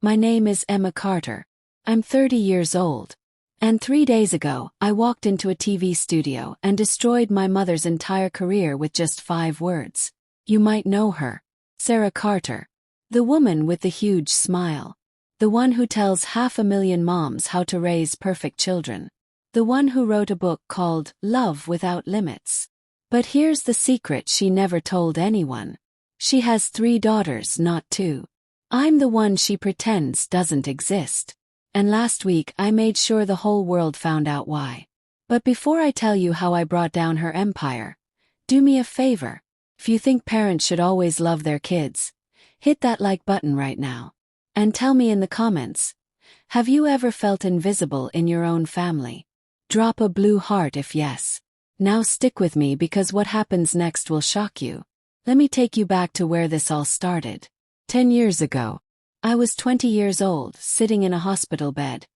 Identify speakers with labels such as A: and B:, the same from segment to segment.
A: My name is Emma Carter. I'm 30 years old. And 3 days ago, I walked into a TV studio and destroyed my mother's entire career with just 5 words. You might know her. Sarah Carter. The woman with the huge smile. The one who tells 500,000 moms how to raise perfect children. The one who wrote a book called Love Without Limits. But here's the secret she never told anyone. She has 3 daughters, not 2. I'm the one she pretends doesn't exist. And last week I made sure the whole world found out why. But before I tell you how I brought down her empire, do me a favor. If you think parents should always love their kids, hit that like button right now. And tell me in the comments, have you ever felt invisible in your own family? Drop a blue heart if yes. Now stick with me because what happens next will shock you. Let me take you back to where this all started. 10 years ago, I was 20 years old, sitting in a hospital bed,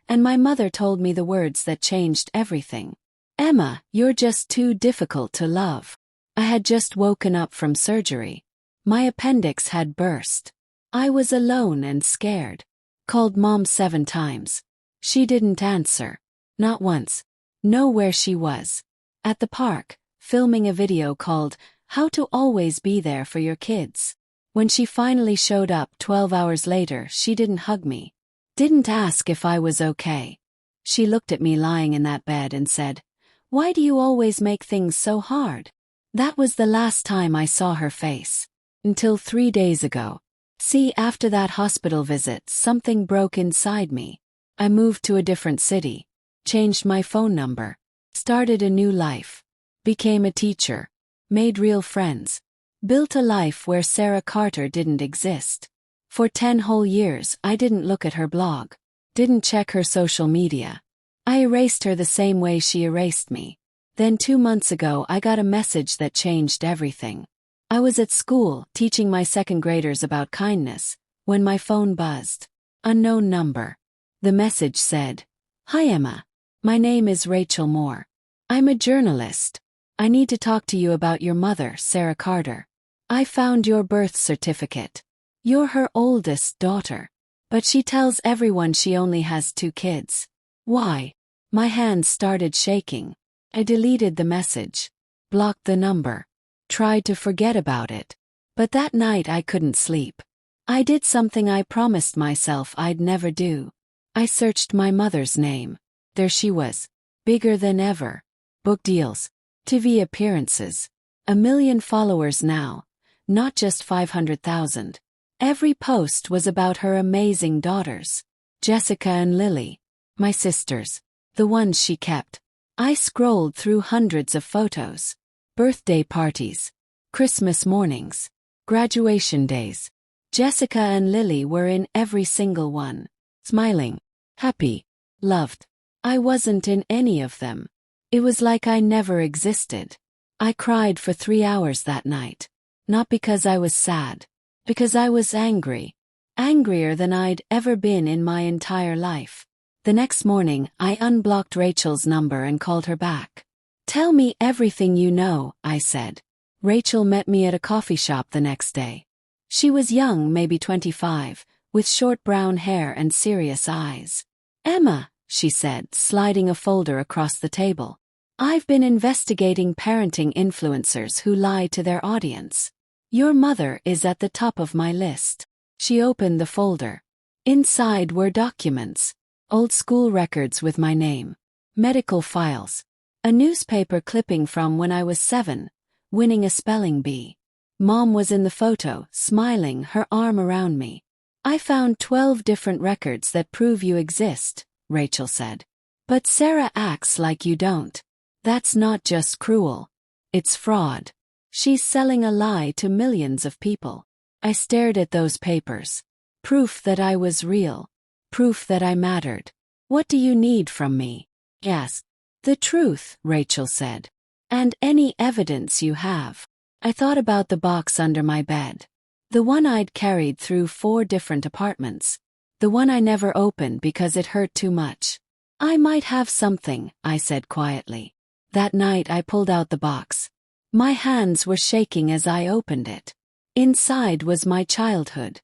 A: and my mother told me the words that changed everything. Emma, you're just too difficult to love. I had just woken up from surgery. My appendix had burst. I was alone and scared. Called Mom 7 times. She didn't answer. Not once. Know where she was. At the park, filming a video called How to Always Be There for Your Kids. When she finally showed up 12 hours later, she didn't hug me. Didn't ask if I was okay. She looked at me lying in that bed and said, "Why do you always make things so hard?" That was the last time I saw her face. Until 3 days ago. See, after that hospital visit, something broke inside me. I moved to a different city. Changed my phone number. Started a new life. Became a teacher. Made real friends. Built a life where Sarah Carter didn't exist. For 10 whole years, I didn't look at her blog. Didn't check her social media. I erased her the same way she erased me. Then 2 months ago, I got a message that changed everything. I was at school, teaching my 2nd graders about kindness, when my phone buzzed. Unknown number. The message said, "Hi Emma. My name is Rachel Moore. I'm a journalist. I need to talk to you about your mother, Sarah Carter. I found your birth certificate. You're her oldest daughter. But she tells everyone she only has 2 kids. Why?" My hands started shaking. I deleted the message. Blocked the number. Tried to forget about it. But that night I couldn't sleep. I did something I promised myself I'd never do. I searched my mother's name. There she was. Bigger than ever. Book deals. TV appearances. 1 million followers now. Not just 500,000. Every post was about her amazing daughters. Jessica and Lily. My sisters. The ones she kept. I scrolled through hundreds of photos. Birthday parties. Christmas mornings. Graduation days. Jessica and Lily were in every single one. Smiling. Happy. Loved. I wasn't in any of them. It was like I never existed. I cried for 3 hours that night. Not because I was sad. Because I was angry. Angrier than I'd ever been in my entire life. The next morning, I unblocked Rachel's number and called her back. "Tell me everything you know," I said. Rachel met me at a coffee shop the next day. She was young, maybe 25, with short brown hair and serious eyes. "Emma," she said, sliding a folder across the table. "I've been investigating parenting influencers who lie to their audience. Your mother is at the top of my list." She opened the folder. Inside were documents. Old school records with my name. Medical files. A newspaper clipping from when I was 7, winning a spelling bee. Mom was in the photo, smiling, her arm around me. "I found 12 different records that prove you exist," Rachel said. "But Sarah acts like you don't. That's not just cruel. It's fraud. She's selling a lie to millions of people." I stared at those papers. Proof that I was real. Proof that I mattered. "What do you need from me?" "Yes." "The truth," Rachel said. "And any evidence you have." I thought about the box under my bed. The one I'd carried through 4 different apartments. The one I never opened because it hurt too much. "I might have something," I said quietly. That night I pulled out the box. My hands were shaking as I opened it. Inside was my childhood.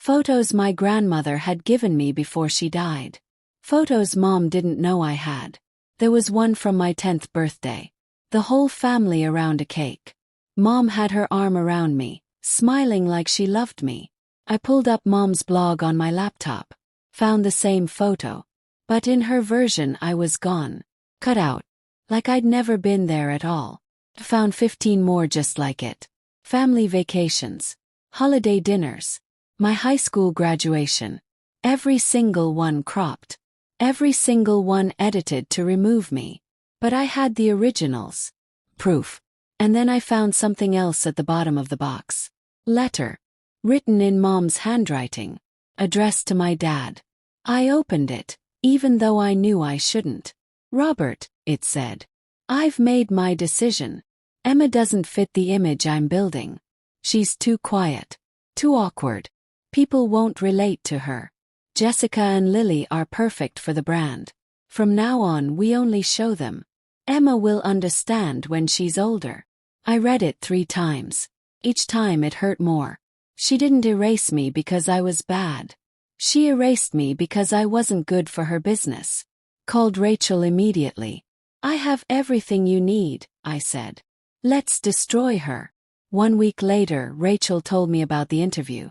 A: Photos my grandmother had given me before she died. Photos Mom didn't know I had. There was one from my 10th birthday. The whole family around a cake. Mom had her arm around me, smiling like she loved me. I pulled up Mom's blog on my laptop. Found the same photo. But in her version I was gone. Cut out. Like I'd never been there at all. Found 15 more just like it. Family vacations. Holiday dinners. My high school graduation. Every single one cropped. Every single one edited to remove me. But I had the originals. Proof. And then I found something else at the bottom of the box. Letter. Written in Mom's handwriting. Addressed to my dad. I opened it, even though I knew I shouldn't. Robert, it said. I've made my decision. Emma doesn't fit the image I'm building. She's too quiet. Too awkward. People won't relate to her. Jessica and Lily are perfect for the brand. From now on we only show them. Emma will understand when she's older. I read it 3 times. Each time it hurt more. She didn't erase me because I was bad. She erased me because I wasn't good for her business. Called Rachel immediately. I have everything you need, I said. Let's destroy her. 1 week later, Rachel told me about the interview.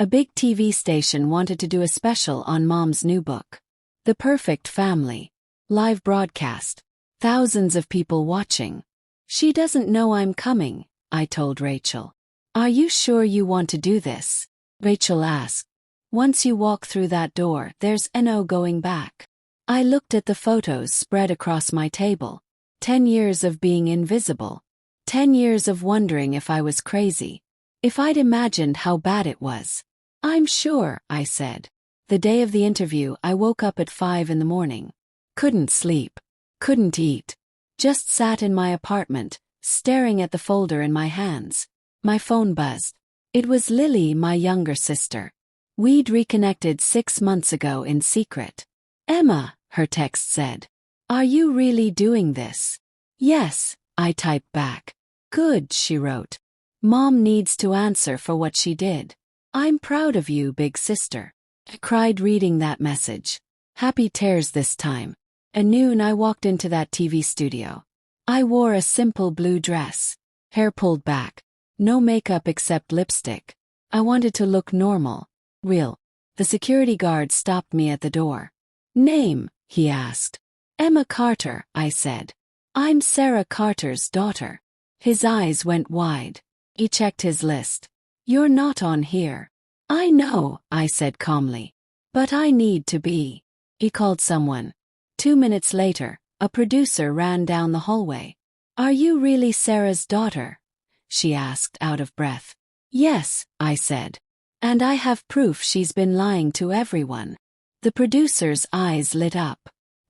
A: A big TV station wanted to do a special on Mom's new book. The Perfect Family. Live broadcast. Thousands of people watching. She doesn't know I'm coming, I told Rachel. Are you sure you want to do this? Rachel asked. Once you walk through that door, there's no going back. I looked at the photos spread across my table. 10 years of being invisible. 10 years of wondering if I was crazy. If I'd imagined how bad it was. I'm sure, I said. The day of the interview, I woke up at 5 in the morning. Couldn't sleep. Couldn't eat. Just sat in my apartment, staring at the folder in my hands. My phone buzzed. It was Lily, my younger sister. We'd reconnected 6 months ago in secret. Emma, her text said. Are you really doing this? Yes, I typed back. Good, she wrote. Mom needs to answer for what she did. I'm proud of you, big sister. I cried reading that message. Happy tears this time. At noon I walked into that TV studio. I wore a simple blue dress. Hair pulled back. No makeup except lipstick. I wanted to look normal. Real. The security guard stopped me at the door. Name, he asked. Emma Carter, I said. I'm Sarah Carter's daughter. His eyes went wide. He checked his list. You're not on here. I know, I said calmly. But I need to be. He called someone. 2 minutes later, a producer ran down the hallway. Are you really Sarah's daughter? She asked out of breath. Yes, I said. And I have proof she's been lying to everyone. The producer's eyes lit up.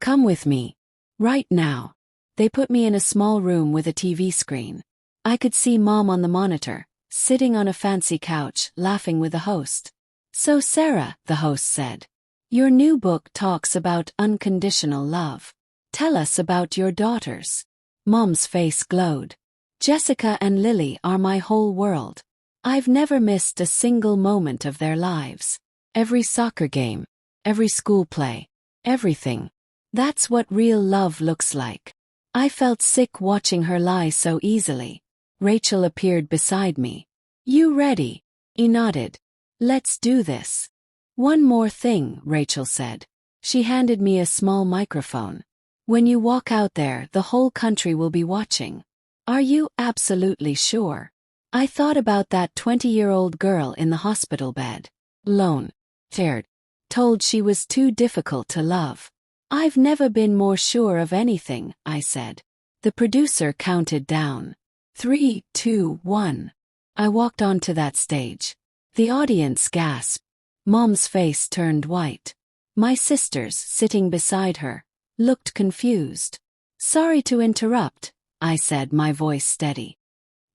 A: Come with me. Right now. They put me in a small room with a TV screen. I could see Mom on the monitor, sitting on a fancy couch, laughing with the host. So Sarah, the host said, your new book talks about unconditional love. Tell us about your daughters. Mom's face glowed. Jessica and Lily are my whole world. I've never missed a single moment of their lives. Every soccer game, every school play, everything. That's what real love looks like. I felt sick watching her lie so easily. Rachel appeared beside me. You ready? He nodded. Let's do this. One more thing, Rachel said. She handed me a small microphone. When you walk out there, the whole country will be watching. Are you absolutely sure? I thought about that 20-year-old girl in the hospital bed. Lone. Scared. Told she was too difficult to love. I've never been more sure of anything, I said. The producer counted down. 3, 2, 1. I walked onto that stage. The audience gasped. Mom's face turned white. My sisters, sitting beside her, looked confused. Sorry to interrupt, I said, my voice steady.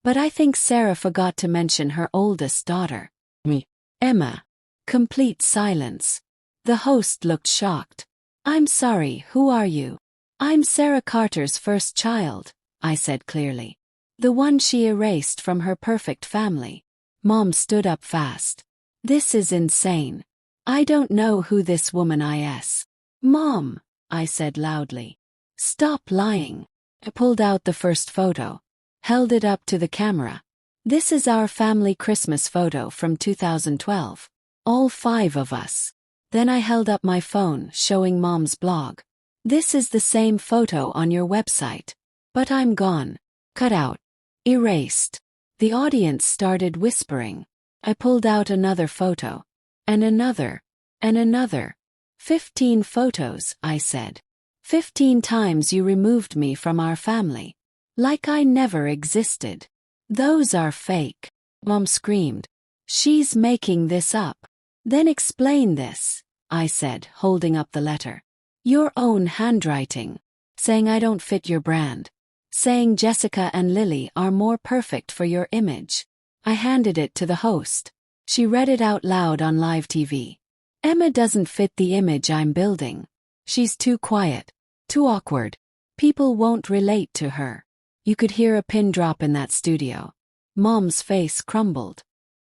A: But I think Sarah forgot to mention her oldest daughter. Me. Emma. Complete silence. The host looked shocked. I'm sorry, who are you? I'm Sarah Carter's first child, I said clearly. The one she erased from her perfect family. Mom stood up fast. This is insane. I don't know who this woman is. Mom, I said loudly. Stop lying. I pulled out the first photo, held it up to the camera. This is our family Christmas photo from 2012. All 5 of us. Then I held up my phone, showing Mom's blog. This is the same photo on your website. But I'm gone. Cut out. Erased. The audience started whispering. I pulled out another photo. And another. And another. 15 photos, I said. 15 times you removed me from our family. Like I never existed. Those are fake. Mom screamed. She's making this up. Then explain this, I said, holding up the letter. Your own handwriting. Saying I don't fit your brand. Saying Jessica and Lily are more perfect for your image. I handed it to the host. She read it out loud on live TV. Emma doesn't fit the image I'm building. She's too quiet. Too awkward. People won't relate to her. You could hear a pin drop in that studio. Mom's face crumbled.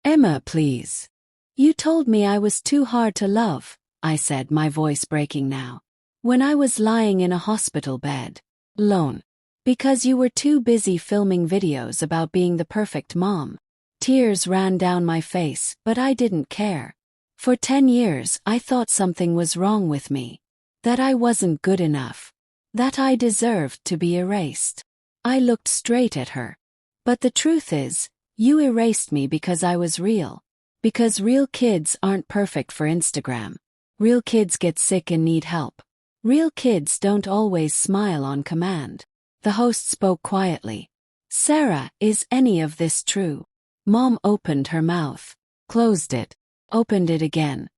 A: Emma, please. You told me I was too hard to love, I said, my voice breaking now. When I was lying in a hospital bed. Alone. Because you were too busy filming videos about being the perfect mom. Tears ran down my face, but I didn't care. For 10 years I thought something was wrong with me. That I wasn't good enough. That I deserved to be erased. I looked straight at her. But the truth is, you erased me because I was real. Because real kids aren't perfect for Instagram. Real kids get sick and need help. Real kids don't always smile on command. The host spoke quietly. Sarah, is any of this true? Mom opened her mouth. Closed it. Opened it again.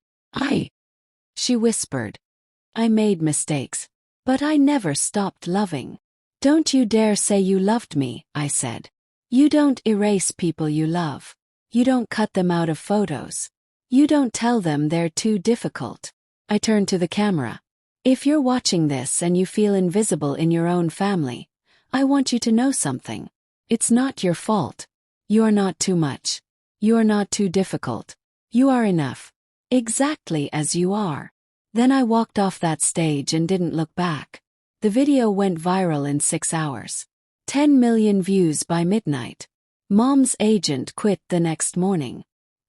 A: She whispered. I made mistakes. But I never stopped loving. Don't you dare say you loved me, I said. You don't erase people you love. You don't cut them out of photos. You don't tell them they're too difficult. I turned to the camera. If you're watching this and you feel invisible in your own family, I want you to know something. It's not your fault. You're not too much. You're not too difficult. You are enough. Exactly as you are. Then I walked off that stage and didn't look back. The video went viral in 6 hours. 10 million views by midnight. Mom's agent quit the next morning.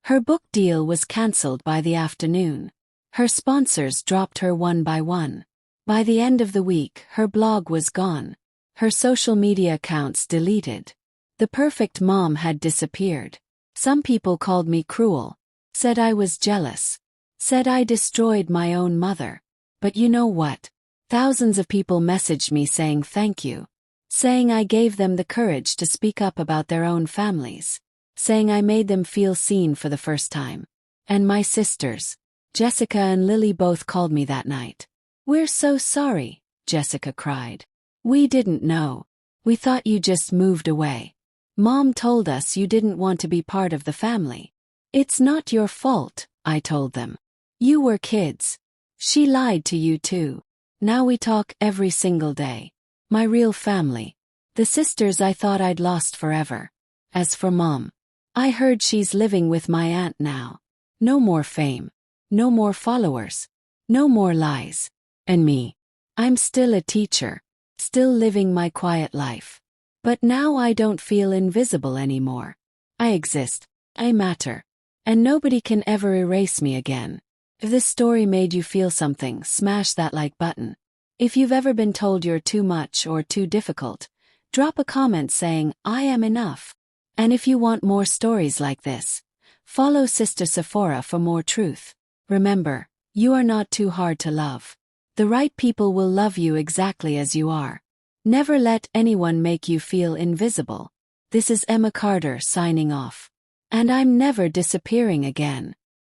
A: Her book deal was cancelled by the afternoon. Her sponsors dropped her one by one. By the end of the week, her blog was gone. Her social media accounts deleted. The perfect mom had disappeared. Some people called me cruel. Said I was jealous. Said I destroyed my own mother. But you know what? Thousands of people messaged me saying thank you. Saying I gave them the courage to speak up about their own families. Saying I made them feel seen for the first time. And my sisters, Jessica and Lily, both called me that night. We're so sorry, Jessica cried. We didn't know. We thought you just moved away. Mom told us you didn't want to be part of the family. It's not your fault, I told them. You were kids. She lied to you too. Now we talk every single day. My real family. The sisters I thought I'd lost forever. As for Mom, I heard she's living with my aunt now. No more fame. No more followers. No more lies. And me. I'm still a teacher. Still living my quiet life. But now I don't feel invisible anymore. I exist. I matter. And nobody can ever erase me again. If this story made you feel something, smash that like button. If you've ever been told you're too much or too difficult, drop a comment saying, I am enough. And if you want more stories like this, follow Sister Sephora for more truth. Remember, you are not too hard to love. The right people will love you exactly as you are. Never let anyone make you feel invisible. This is Emma Carter signing off. And I'm never disappearing again.